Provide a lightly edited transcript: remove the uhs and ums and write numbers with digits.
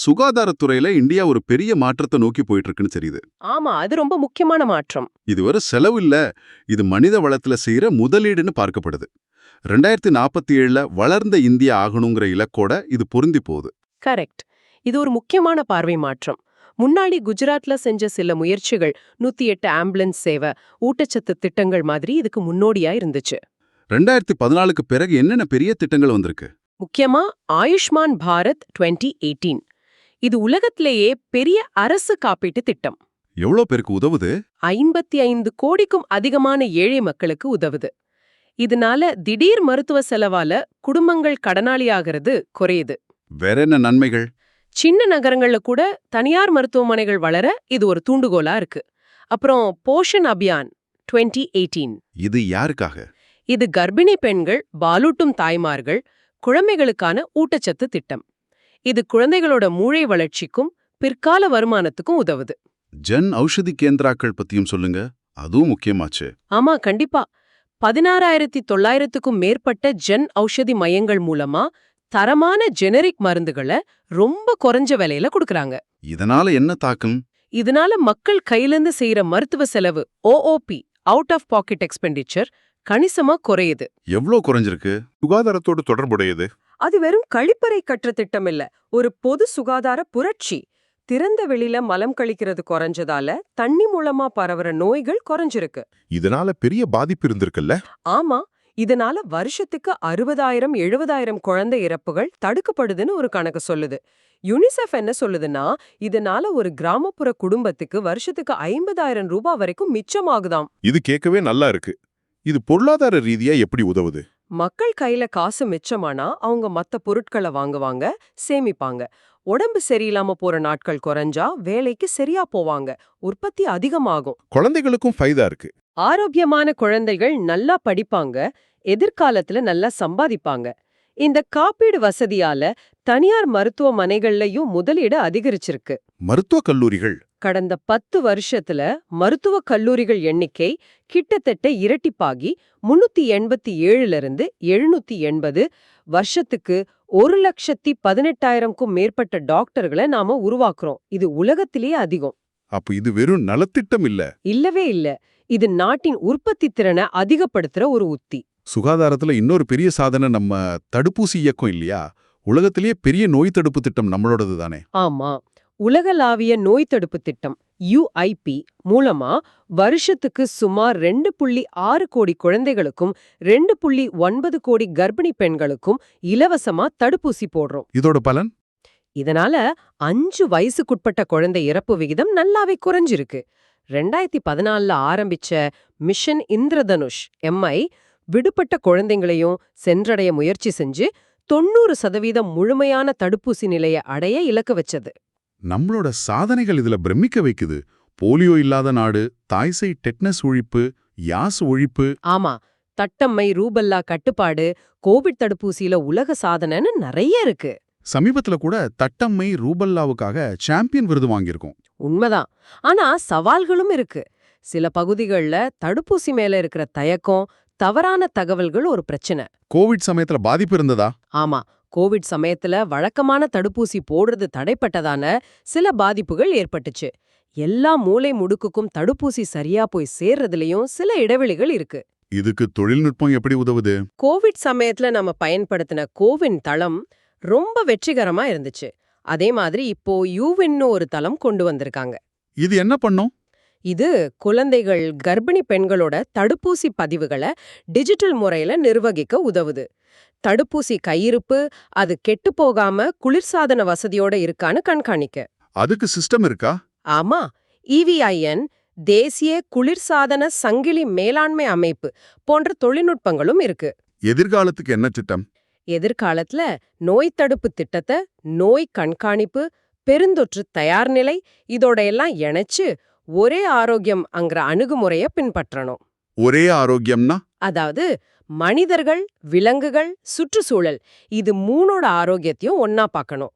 சுகாதாரத்துறையில India ஒரு பெரிய மாற்றத்தை நோக்கி போயிட்டு இருக்குன்னு தெரியுது. ஆமா, அது ரொம்ப முக்கியமான மாற்றம். இது ஒரு செலவு இல்ல, இது மனித வளத்துல செய்யற முதலீடுன்னு பார்க்கப்படுது. 2047ல வளர்ந்த இந்தியா ஆகணுங்கிற இலக்கோட இது பொருந்தி போகுது. கரெக்ட். இது ஒரு முக்கியமான பார்வை மாற்றம். முன்னாடி குஜராத்ல செஞ்ச சில முயற்சிகள் 108 ஆம்புலன்ஸ் சேவை, ஊட்டச்சத்து திட்டங்கள் மாதிரி இதுக்கு முன்னோடியா இருந்துச்சு. 2014க்கு பிறகு என்னென்ன பெரிய திட்டங்கள் வந்திருக்கு? முக்கியமா ஆயுஷ்மான் பாரத் 2018. இது உலகத்திலேயே பெரிய அரசு காப்பீட்டு திட்டம். எவ்வளோ பேருக்கு உதவுது? 55 கோடிக்கும் அதிகமான ஏழை மக்களுக்கு உதவுது. இதனால திடீர் மருத்துவ செலவால குடும்பங்கள் கடனாளியாகிறது குறையுது. வேற என்ன நன்மைகள்? சின்ன நகரங்கள்ல கூட தனியார் மருத்துவமனைகள் வளர இது ஒரு தூண்டுகோலா இருக்கு. அப்புறம் போஷன் அபியான் 2018. இது யாருக்காக? இது கர்ப்பிணி பெண்கள், பாலூட்டும் தாய்மார்கள், குழந்தைகளுக்கான ஊட்டச்சத்து திட்டம். இது குழந்தைகளோட மூளை வளர்ச்சிக்கும் பிற்கால வருமானத்துக்கும் உதவுது. ஜன் ஔஷதி கேந்திராக்கள் பத்தியும் சொல்லுங்க, அதுவும் முக்கியமாச்சு. ஆமா, கண்டிப்பா. 16,900க்கும் மேற்பட்ட ஜன் ஔஷதி மையங்கள் மூலமா தரமான ஜெனரிக் மருந்துகளை ரொம்ப குறைஞ்ச விலையில கொடுக்கறாங்க. இதனால என்ன தாக்கம்? இதனால மக்கள் கையிலிருந்து செய்யற மருத்துவ செலவு OOP, out of pocket expenditure, கணிசமா குறையுது. எவ்வளோ குறைஞ்சிருக்கு? சுகாதாரத்தோடு தொடர்புடையது. அது வெறும் கழிப்பறை கற்ற திட்டம் இல்ல, ஒரு பொது சுகாதார புரட்சி. திறந்த வெளியில மலம் கழிக்கிறது குறைஞ்சதால தண்ணி மூலமா பரவுற நோய்கள் குறைஞ்சிருக்கு. இதனால பெரிய பாதிப்பு இருந்திருக்குல்ல. ஆமா, இதனால வருஷத்துக்கு 60,000-70,000 குழந்தை இறப்புகள் தடுக்கப்படுதுன்னு ஒரு கணக்கு சொல்லுது. யுனிசெஃப் என்ன சொல்லுதுன்னா, இதனால ஒரு கிராமப்புற குடும்பத்துக்கு வருஷத்துக்கு 50,000 ரூபாய் வரைக்கும் மிச்சமாகுதாம். இது கேட்கவே நல்லா இருக்கு. இது பொருளாதார ரீதியா எப்படி உதவுது? மக்கள் கையில காசு மிச்சமானா அவங்க மத்த பொருட்களை வாங்குவாங்க, சேமிப்பாங்க. உடம்பு சரியில்லாம போற நாட்கள் குறைஞ்சா வேலைக்கு சரியா போவாங்க, உற்பத்தி அதிகமாகும். குழந்தைகளுக்கும் ஃபைதா இருக்கு. ஆரோக்கியமான குழந்தைகள் நல்லா படிப்பாங்க, எதிர்காலத்துல நல்லா சம்பாதிப்பாங்க. இந்த காப்பீடு வசதியால தனியார் மருத்துவமனைகள்லயும் முதலீடு அதிகரிச்சிருக்கு. மருத்துவக் கல்லூரிகள் கடந்த 10 வருஷத்துல மருத்துவக் கல்லூரிகள் எண்ணிக்கை கிட்டத்தட்ட இரட்டிப்பாகி 387ல இருந்து 780, வருஷத்துக்கு 1,18,000க்கும் மேற்பட்ட டாக்டர்களை நாம உருவாக்குறோம். இது உலகத்திலேயே அதிகம். அப்ப இது வெறும் நலத்திட்டம் இல்ல. இல்லவே இல்ல, இது நாட்டின் உற்பத்தி திறனை அதிகப்படுத்துற ஒரு உத்தி. சுகாதாரத்துல இன்னொரு பெரிய சாதனை நம்ம தடுப்பூசி இயக்கம் இல்லையா? உலகத்திலேயே பெரிய நோய் தடுப்பு திட்டம் நம்மளோடது தானே. ஆமா, உலகளாவிய நோய் தடுப்பு திட்டம் UIP மூலமா வருஷத்துக்கு சுமார் 2.6 கோடி குழந்தைகளுக்கும் 2.9 கோடி கர்ப்பிணி பெண்களுக்கும் இலவசமா தடுப்பூசி போடுறோம். இதோட பலன்? இதனால 5 வயசுக்குட்பட்ட குழந்தை இறப்பு விகிதம் நல்லாவே குறைஞ்சிருக்கு. 2014ல ஆரம்பிச்ச மிஷன் இந்திரதனுஷ் MI விடுபட்ட குழந்தைங்களையும் சென்றடைய முயற்சி செஞ்சு 90% முழுமையான தடுப்பூசி நிலையை அடைய இலக்கு வச்சது. நம்மளோட சாதனைகள் இதுல பிரமிக்க வைக்குது. போலியோ இல்லாத நாடு, தாய்சேய் டெட்னஸ் ஒழிப்பு, யாஸ் ஒழிப்பு. ஆமா, தட்டம்மை, ரூபல்லா கட்டுப்பாடு, கோவிட் தடுப்பூசியில உலக சாதனைன்னு நிறைய இருக்கு. சமீபத்துல கூட தட்டம்மை, ரூபல்லாவுக்காக சாம்பியன் விருது வாங்கியிருக்கோம். உண்மைதான். ஆனா சவால்களும் இருக்கு. சில பகுதிகள்ல தடுப்பூசி மேல இருக்கிற தயக்கம், தவறான தகவல்கள் ஒரு பிரச்சனை. கோவிட் சமயத்துல பாதிப்பு இருந்ததா? ஆமா, கோவிட் சமயத்துல வழக்கமான தடுப்பூசி போடுறது தடைப்பட்டதான சில பாதிப்புகள் ஏற்பட்டுச்சு. எல்லா மூலை முடுக்குக்கும் தடுப்பூசி சரியா போய் சேர்றதுலயும் சில இடைவெளிகள் இருக்கு. இதுக்கு தொழில்நுட்பம் எப்படி உதவுது? கோவிட் சமயத்துல நம்ம பயன்படுத்தின கோவின் தளம் ரொம்ப வெற்றிகரமா இருந்துச்சு. அதே மாதிரி இப்போ யூவின்னு ஒரு தளம் கொண்டு வந்திருக்காங்க. இது என்ன பண்ணும்? இது குழந்தைகள், கர்ப்பிணி பெண்களோட தடுப்பூசி பதிவுகளை டிஜிட்டல் முறையில நிர்வகிக்க உதவுது. தடுப்பூசி கையிருப்பு, அது கெட்டு போகாம குளிர்சாதன வசதியோட இருக்கான்னு கண்காணிக்க. அதுக்கு சிஸ்டம் இருக்கா? ஆமா, EVIN, தேசிய குளிர்சாதன சங்கிலி மேலாண்மை அமைப்பு போன்ற தொழில்நுட்பங்களும் இருக்கு. எதிர்காலத்துக்கு என்ன திட்டம்? எதிர்காலத்துல நோய் தடுப்பு திட்டத்தை நோய் கண்காணிப்பு, பெருந்தொற்று தயார்நிலை இதோட எல்லாம் இணைச்சு ஒரே ஆரோக்கியம்ங்கிற அணுகுமுறைய பின்பற்றணும். ஒரே ஆரோக்கியம்னா? அதாவது மனிதர்கள், விலங்குகள், சுற்றுச்சூழல், இது மூணோட ஆரோக்கியத்தையும் ஒன்னா பார்க்கணும்.